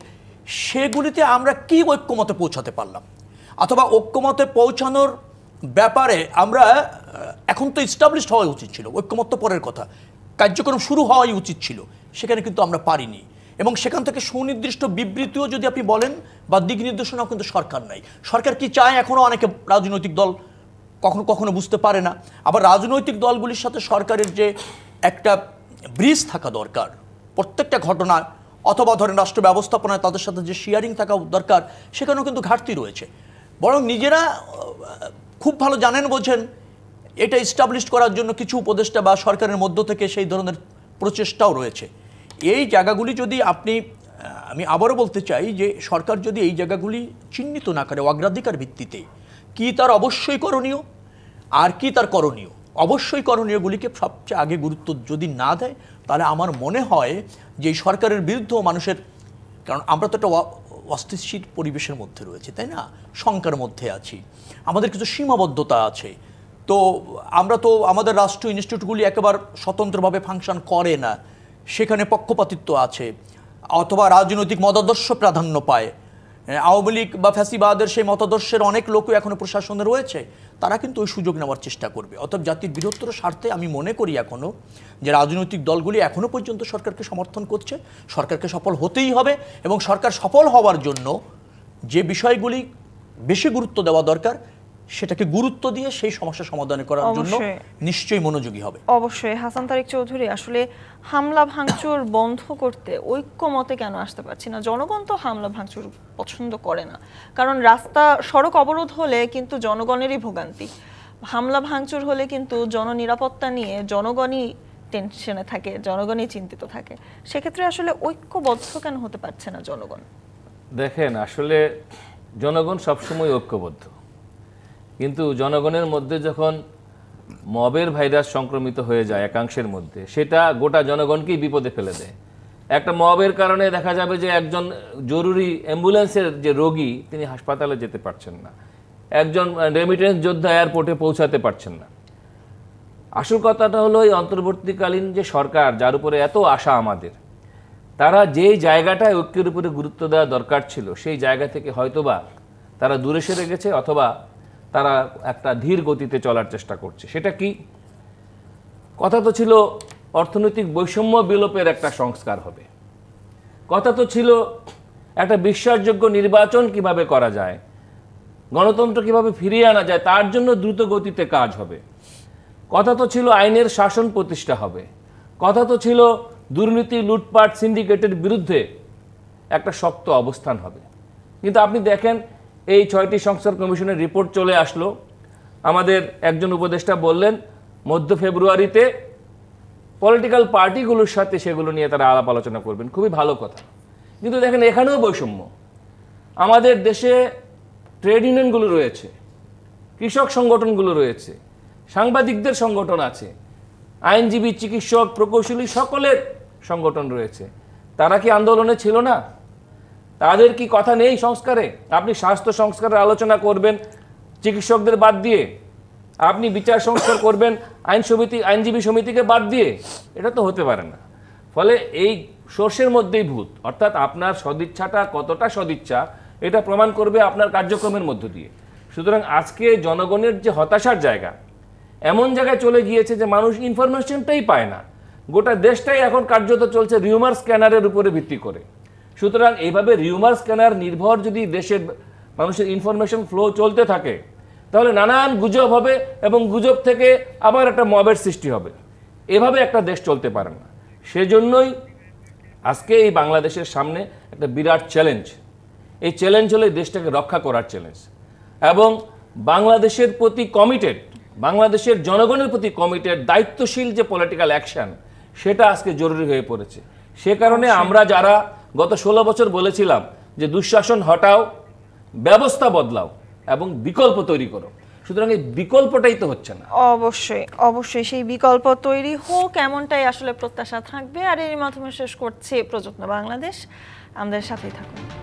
সেগুলিতে আমরা কি ঐক্যমতে পৌঁছাতে পারলাম? অথবা ঐক্যমতে পৌঁছানোর ব্যাপারে আমরা এখন তো এস্টাবলিশড হওয়া উচিত ছিল, ঐক্যমত্য পরের কথা, কার্যক্রম শুরু হওয়াই উচিত ছিল, সেখানে কিন্তু আমরা পারিনি। এবং সেখান থেকে সুনির্দিষ্ট বিবৃতিও যদি আপনি বলেন বা দিক নির্দেশনাও কিন্তু সরকার নাই। সরকার কি চায় এখনও অনেকে রাজনৈতিক দল কখনো কখনো বুঝতে পারে না। আবার রাজনৈতিক দলগুলির সাথে সরকারের যে একটা ব্রিজ থাকা দরকার প্রত্যেকটা ঘটনা, অথবা ধরেন রাষ্ট্র ব্যবস্থাপনায় তাদের সাথে যে শেয়ারিং থাকা দরকার, সেখানেও কিন্তু ঘাটতি রয়েছে। বরং নিজেরা খুব ভালো জানেন, বোঝেন, এটা এস্টাবলিশ করার জন্য কিছু উপদেষ্টা বা সরকারের মধ্য থেকে সেই ধরনের প্রচেষ্টাও রয়েছে। এই জায়গাগুলি যদি আমি আবারও বলতে চাই যে সরকার যদি এই জায়গাগুলি চিহ্নিত না করে অগ্রাধিকার ভিত্তিতে, কি তার অবশ্যই করণীয় আর কি তার করণীয়, অবশ্যই করণীয়গুলিকে সবচেয়ে আগে গুরুত্ব যদি না দেয়, তাহলে আমার মনে হয় যে সরকারের বিরুদ্ধেও মানুষের, কারণ আমরা তো একটা অস্থিতিশীল পরিবেশের মধ্যে রয়েছে, তাই না, শঙ্কার মধ্যে আছি, আমাদের কিছু সীমাবদ্ধতা আছে, তো আমরা তো আমাদের রাষ্ট্রীয় ইনস্টিটিউটগুলি একেবারে স্বতন্ত্রভাবে ফাংশন করে না, সেখানে পক্ষপাতিত্ব আছে, অথবা রাজনৈতিক মতাদর্শ প্রাধান্য পায়। আওয়ামী লীগ বা ফ্যাসিবাদের সেই মতাদর্শের অনেক লোকও এখনো প্রশাসনে রয়েছে, তারা কিন্তু ওই সুযোগ নেওয়ার চেষ্টা করবে। অর্থাৎ জাতির বৃহত্তর স্বার্থে আমি মনে করি এখনও যে রাজনৈতিক দলগুলি এখনও পর্যন্ত সরকারকে সমর্থন করছে, সরকারকে সফল হতেই হবে, এবং সরকার সফল হওয়ার জন্য যে বিষয়গুলি বেশি গুরুত্ব দেওয়া দরকার সেটাকে গুরুত্ব দিয়ে সেই সমস্যা সমাধান করার জন্য নিশ্চয়ই মনোযোগী হবে। অবশ্যই। হাসান তারেক চৌধুরী, আসলে হামলা ভাঙচুর বন্ধ করতে ঐক্যমতে কেন আসতে পারছি না? জনগণ তো হামলা ভাঙচুর পছন্দ করে না, কারণ রাস্তা সড়ক অবরোধ হলে কিন্তু জনগণেরই ভোগান্তি, হামলা ভাঙচুর হলে কিন্তু জননিরাপত্তা নিয়ে জনগণই টেনশনে থাকে, জনগণই চিন্তিত থাকে। সেক্ষেত্রে আসলে ঐক্যবদ্ধ কেন হতে পারছে না জনগণ? দেখেন, আসলে জনগণ সবসময় ঐক্যবদ্ধ, কিন্তু জনগণের মধ্যে যখন মবের ভাইরাস সংক্রমিত হয়ে যায় একাংশের মধ্যে, সেটা গোটা জনগণকেই বিপদে ফেলে দেয়। একটা মবের কারণে দেখা যাবে যে একজন জরুরি অ্যাম্বুলেন্সের যে রোগী, তিনি হাসপাতালে যেতে পারছেন না, একজন রেমিটেন্স যোদ্ধা এয়ারপোর্টে পৌঁছাতে পারছেন না। আসল কথাটা হলো এই অন্তর্বর্তীকালীন যে সরকার, যার উপরে এত আশা আমাদের, তারা যেই জায়গাটায় ঐক্যের উপরে গুরুত্ব দেওয়া দরকার ছিল সেই জায়গা থেকে হয়তোবা তারা দূরে সরে গেছে, অথবা তারা একটা ধীর গতিতে চলার চেষ্টা করছে। সেটা কি? কথা তো ছিল অর্থনৈতিক বৈষম্য বিলোপের একটা সংস্কার হবে, কথা তো ছিল একটা বিশ্বাসযোগ্য নির্বাচন কিভাবে করা যায়, গণতন্ত্র কিভাবে ফিরিয়ে আনা যায় তার জন্য দ্রুত গতিতে কাজ হবে, কথা তো ছিল আইনের শাসন প্রতিষ্ঠা হবে, কথা তো ছিল দুর্নীতি, লুটপাট, সিন্ডিকেটের বিরুদ্ধে একটা শক্ত অবস্থান হবে। কিন্তু আপনি দেখেন এই 6টি সংস্কার কমিশনের রিপোর্ট চলে আসলো, আমাদের একজন উপদেষ্টা বললেন মধ্য ফেব্রুয়ারিতে পলিটিক্যাল পার্টিগুলোর সাথে সেগুলো নিয়ে তারা আলাপ আলোচনা করবেন, খুবই ভালো কথা। কিন্তু দেখেন এখানেও বৈষম্য। আমাদের দেশে ট্রেড ইউনিয়নগুলো রয়েছে, কৃষক সংগঠনগুলো রয়েছে, সাংবাদিকদের সংগঠন আছে, আইনজীবী, চিকিৎসক, প্রকৌশলী সকলের সংগঠন রয়েছে। তারা কি আন্দোলনে ছিল না? তাদের কি কথা নেই সংস্কারে? আপনি স্বাস্থ্য সংস্কারের আলোচনা করবেন চিকিৎসকদের বাদ দিয়ে, আপনি বিচার সংস্কার করবেন আইনজীবী সমিতিকে বাদ দিয়ে? এটা তো হতে পারে না। ফলে এই সোর্সের মধ্যেই ভূত, অর্থাৎ আপনার সদিচ্ছাটা কতটা সদিচ্ছা এটা প্রমাণ করবে আপনার কার্যক্রমের মধ্য দিয়ে। সুতরাং আজকে জনগণের যে হতাশার জায়গা, এমন জায়গায় চলে গিয়েছে যে মানুষ ইনফরমেশনটাই পায় না। গোটা দেশটাই এখন কার্যত চলছে রিউমার স্ক্যানারের উপরে ভিত্তি করে। সুতরাং এইভাবে রিউমার স্ক্যানার নির্ভর যদি দেশের মানুষের ইনফরমেশন ফ্লো চলতে থাকে, তাহলে নানান গুজব হবে এবং গুজব থেকে আবার একটা মবের সৃষ্টি হবে। এভাবে একটা দেশ চলতে পারে না। সেজন্যই আজকে এই বাংলাদেশের সামনে একটা বিরাট চ্যালেঞ্জ। এই চ্যালেঞ্জ হলো দেশটাকে রক্ষা করার চ্যালেঞ্জ, এবং বাংলাদেশের প্রতি কমিটেড, বাংলাদেশের জনগণের প্রতি কমিটেড দায়িত্বশীল যে পলিটিক্যাল অ্যাকশন, সেটা আজকে জরুরি হয়ে পড়েছে। সে কারণে আমরা যারা গত 16 বছর বলেছিলাম যে দুঃশাসন হটাও, ব্যবস্থা বদলাও এবং বিকল্প তৈরি করো, সুতরাং এই বিকল্পটাই তো হচ্ছে না। অবশ্যই অবশ্যই সেই বিকল্প তৈরি হোক এমনটাই আসলে প্রত্যাশা থাকবে। আর এর মাধ্যমে শেষ করছি প্রযত্ন বাংলাদেশ। আমাদের সাথেই থাকুন।